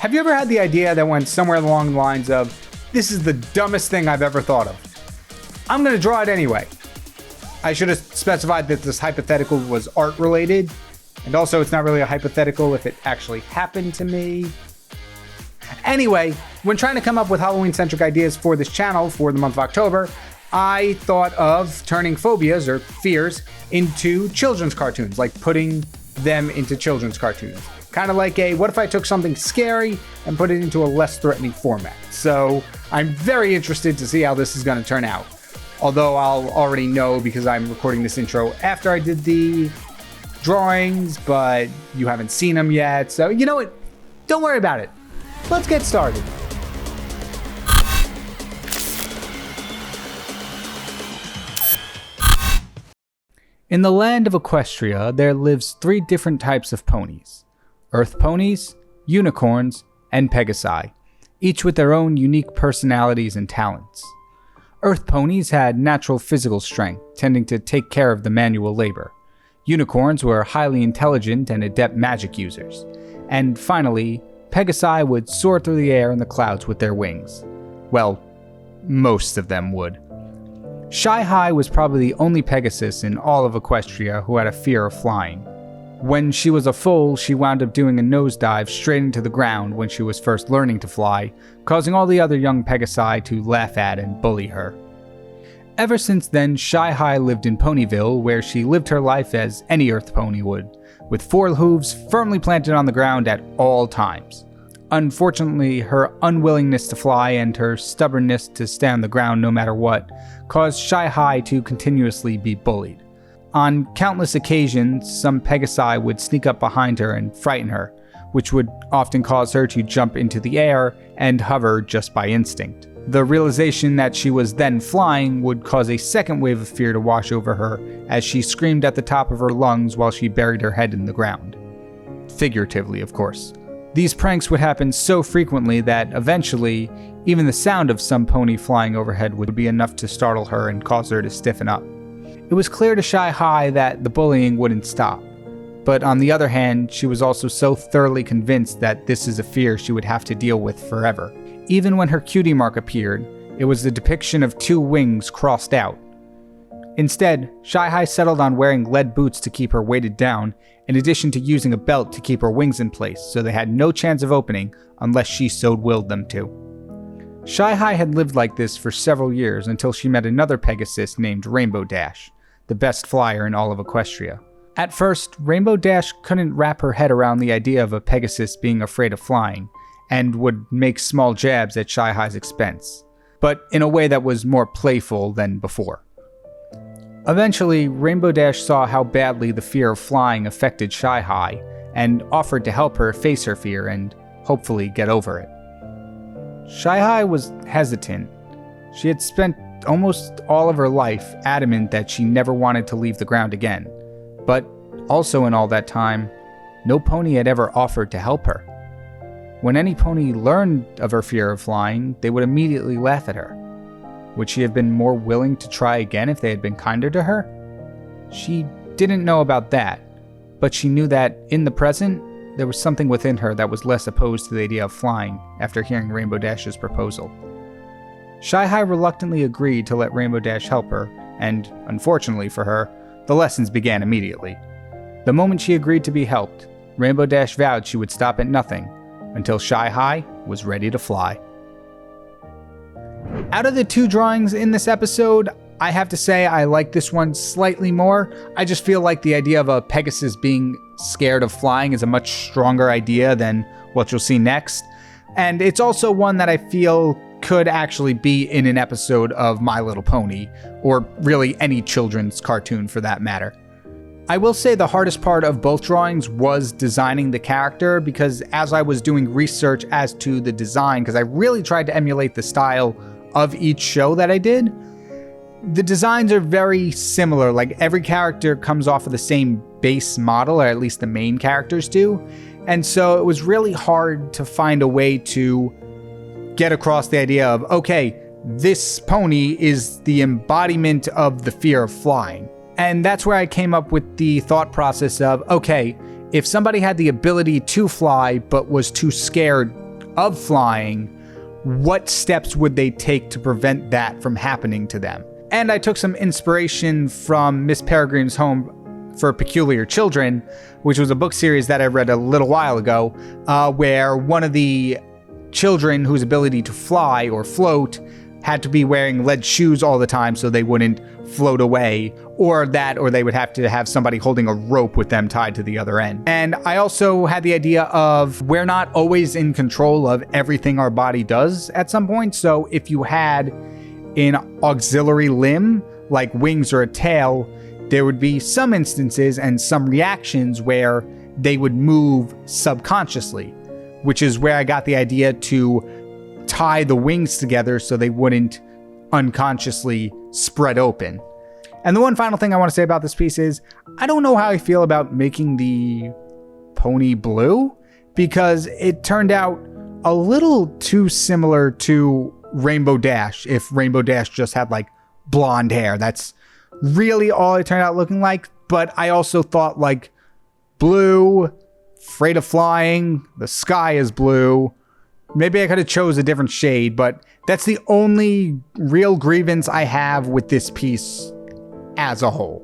Have you ever had the idea that went somewhere along the lines of, this is the dumbest thing I've ever thought of? I'm going to draw it anyway. I should have specified that this hypothetical was art related. And also, it's not really a hypothetical if it actually happened to me. Anyway, when trying to come up with Halloween-centric ideas for this channel for the month of October, I thought of turning phobias, or fears, into children's cartoons, like putting them into children's cartoons. Kind of like what if I took something scary and put it into a less threatening format? So I'm very interested to see how this is going to turn out. Although I'll already know because I'm recording this intro after I did the drawings, but you haven't seen them yet. So you know what? Don't worry about it. Let's get started. In the land of Equestria, there lives 3 different types of ponies: Earth ponies, unicorns, and Pegasi, each with their own unique personalities and talents. Earth ponies had natural physical strength, tending to take care of the manual labor. Unicorns were highly intelligent and adept magic users. And finally, Pegasi would soar through the air and the clouds with their wings. Well, most of them would. Shy-Hi was probably the only Pegasus in all of Equestria who had a fear of flying. When she was a foal, she wound up doing a nosedive straight into the ground when she was first learning to fly, causing all the other young Pegasi to laugh at and bully her. Ever since then, Shy-Hi lived in Ponyville, where she lived her life as any Earth pony would, with 4 hooves firmly planted on the ground at all times. Unfortunately, her unwillingness to fly and her stubbornness to stay on the ground no matter what caused Shy-Hi to continuously be bullied. On countless occasions, some Pegasi would sneak up behind her and frighten her, which would often cause her to jump into the air and hover just by instinct. The realization that she was then flying would cause a second wave of fear to wash over her as she screamed at the top of her lungs while she buried her head in the ground. Figuratively, of course. These pranks would happen so frequently that eventually, even the sound of some pony flying overhead would be enough to startle her and cause her to stiffen up. It was clear to Shy-Hi that the bullying wouldn't stop. But on the other hand, she was also so thoroughly convinced that this is a fear she would have to deal with forever. Even when her cutie mark appeared, it was the depiction of 2 wings crossed out. Instead, Shy-Hi settled on wearing lead boots to keep her weighted down, in addition to using a belt to keep her wings in place so they had no chance of opening unless she so willed them to. Shy-Hi had lived like this for several years until she met another Pegasus named Rainbow Dash, the best flyer in all of Equestria. At first, Rainbow Dash couldn't wrap her head around the idea of a Pegasus being afraid of flying, and would make small jabs at Shy-Hi's expense, but in a way that was more playful than before. Eventually, Rainbow Dash saw how badly the fear of flying affected Shy-Hi, and offered to help her face her fear and hopefully get over it. Shy-Hi was hesitant. She had spent almost all of her life adamant that she never wanted to leave the ground again, but also in all that time, no pony had ever offered to help her. When any pony learned of her fear of flying, they would immediately laugh at her. Would she have been more willing to try again if they had been kinder to her? She didn't know about that, but she knew that, in the present, there was something within her that was less opposed to the idea of flying after hearing Rainbow Dash's proposal. Shy-Hi reluctantly agreed to let Rainbow Dash help her, and, unfortunately for her, the lessons began immediately. The moment she agreed to be helped, Rainbow Dash vowed she would stop at nothing until Shy-Hi was ready to fly. Out of the 2 drawings in this episode, I have to say I like this one slightly more. I just feel like the idea of a Pegasus being scared of flying is a much stronger idea than what you'll see next. And it's also one that I feel could actually be in an episode of My Little Pony, or really any children's cartoon for that matter. I will say the hardest part of both drawings was designing the character, because as I was doing research as to the design, because I really tried to emulate the style of each show that I did, the designs are very similar. Like, every character comes off of the same base model, or at least the main characters do. And so it was really hard to find a way to get across the idea of, okay, this pony is the embodiment of the fear of flying. And that's where I came up with the thought process of, okay, if somebody had the ability to fly but was too scared of flying, what steps would they take to prevent that from happening to them? And I took some inspiration from Miss Peregrine's Home for Peculiar Children, which was a book series that I read a little while ago, where one of the children whose ability to fly or float had to be wearing lead shoes all the time so they wouldn't float away, or they would have to have somebody holding a rope with them tied to the other end. And I also had the idea of we're not always in control of everything our body does at some point. So if you had an auxiliary limb like wings or a tail, there would be some instances and some reactions where they would move subconsciously, which is where I got the idea to tie the wings together so they wouldn't unconsciously spread open. And the one final thing I want to say about this piece is I don't know how I feel about making the pony blue, because it turned out a little too similar to Rainbow Dash. If Rainbow Dash just had like blonde hair, that's really all it turned out looking like. But I also thought like blue, afraid of flying, the sky is blue. Maybe I could have chose a different shade, but that's the only real grievance I have with this piece as a whole.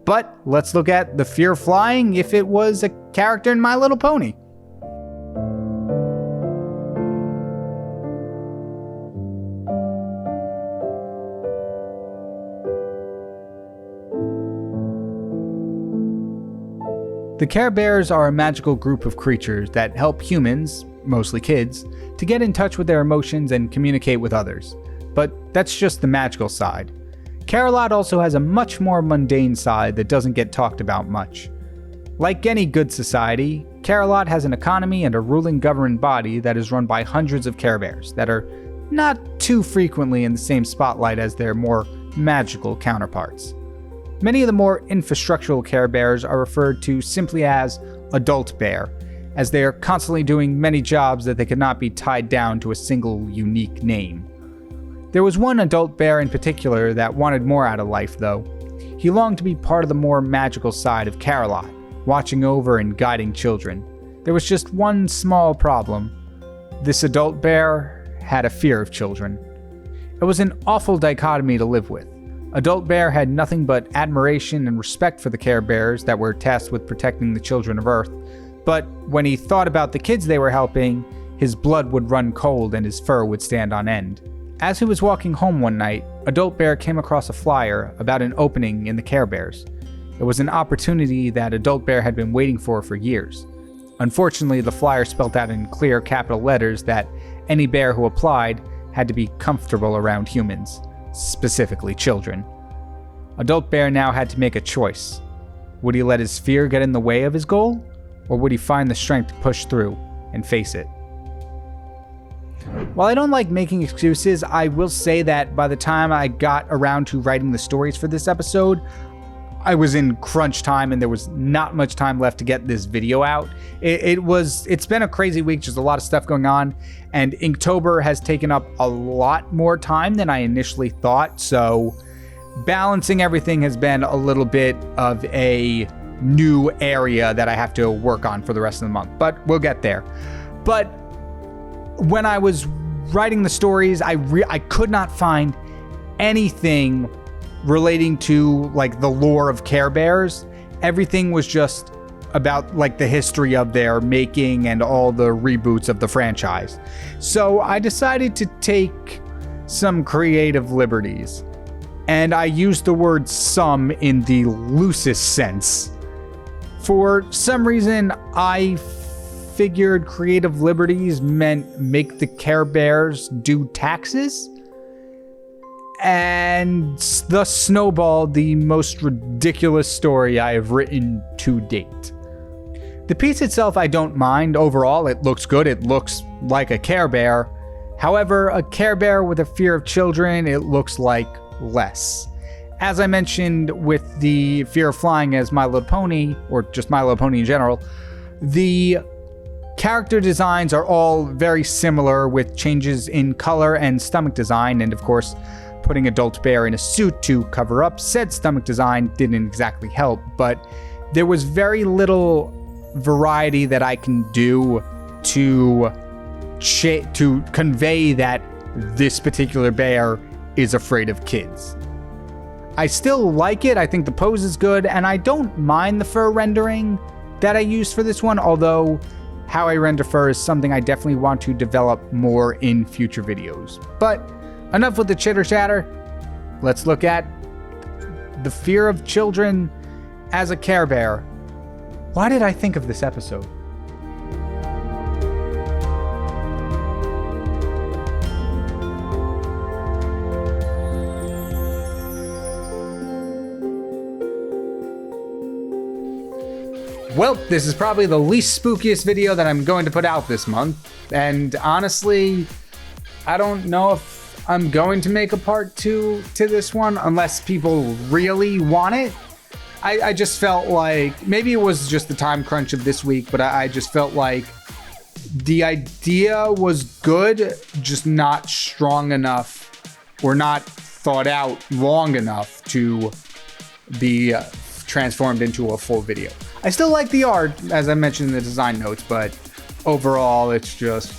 But let's look at the fear of flying if it was a character in My Little Pony. The Care Bears are a magical group of creatures that help humans, mostly kids, to get in touch with their emotions and communicate with others. But that's just the magical side. Care-a-Lot also has a much more mundane side that doesn't get talked about much. Like any good society, Care-a-Lot has an economy and a ruling government body that is run by hundreds of Care Bears that are not too frequently in the same spotlight as their more magical counterparts. Many of the more infrastructural Care Bears are referred to simply as Adult Bear, as they are constantly doing many jobs that they could not be tied down to a single unique name. There was one Adult Bear in particular that wanted more out of life, though. He longed to be part of the more magical side of Care-a-Lot, watching over and guiding children. There was just one small problem. This Adult Bear had a fear of children. It was an awful dichotomy to live with. Adult Bear had nothing but admiration and respect for the Care Bears that were tasked with protecting the children of Earth, but when he thought about the kids they were helping, his blood would run cold and his fur would stand on end. As he was walking home one night, Adult Bear came across a flyer about an opening in the Care Bears. It was an opportunity that Adult Bear had been waiting for years. Unfortunately, the flyer spelled out in clear capital letters that any bear who applied had to be comfortable around humans, specifically children. Adult Bear now had to make a choice. Would he let his fear get in the way of his goal, or would he find the strength to push through and face it? While I don't like making excuses, I will say that by the time I got around to writing the stories for this episode, I was in crunch time and there was not much time left to get this video out. It's been a crazy week, just a lot of stuff going on, and Inktober has taken up a lot more time than I initially thought, so balancing everything has been a little bit of a new area that I have to work on for the rest of the month, but we'll get there. But when I was writing the stories, I could not find anything relating to like the lore of Care Bears. Everything was just about like the history of their making and all the reboots of the franchise. So I decided to take some creative liberties, and I used the word some in the loosest sense. For some reason, I figured creative liberties meant make the Care Bears do taxes, and thus snowballed the most ridiculous story I have written to date. The piece itself I don't mind. Overall, it looks good. It looks like a Care Bear. However, a Care Bear with a fear of children, it looks like less. As I mentioned with the fear of flying as My Little Pony, or just My Little Pony in general, the character designs are all very similar with changes in color and stomach design, and of course, putting Adult Bear in a suit to cover up said stomach design didn't exactly help, but there was very little variety that I can do to to convey that this particular bear is afraid of kids. I still like it. I think the pose is good, and I don't mind the fur rendering that I used for this one, although how I render fur is something I definitely want to develop more in future videos. But enough with the chitter chatter. Let's look at the fear of children as a Care Bear. Why did I think of this episode? Well, this is probably the least spookiest video that I'm going to put out this month. And honestly, I don't know if I'm going to make a part 2 to this one unless people really want it. I just felt like, maybe it was just the time crunch of this week, but I just felt like the idea was good, just not strong enough or not thought out long enough to be transformed into a full video. I still like the art, as I mentioned in the design notes, but overall it's just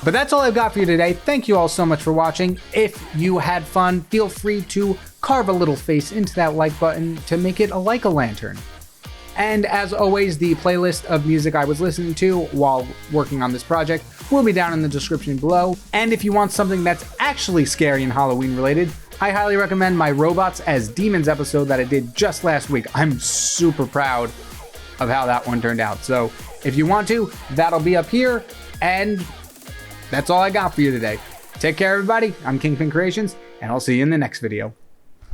But that's all I've got for you today. Thank you all so much for watching. If you had fun, feel free to carve a little face into that like button to make it a like-a-lantern. And as always, the playlist of music I was listening to while working on this project will be down in the description below. And if you want something that's actually scary and Halloween related, I highly recommend my Robots as Demons episode that I did just last week. I'm super proud of how that one turned out. So if you want to, that'll be up here. And that's all I got for you today. Take care, everybody. I'm KyngPin Creations, and I'll see you in the next video.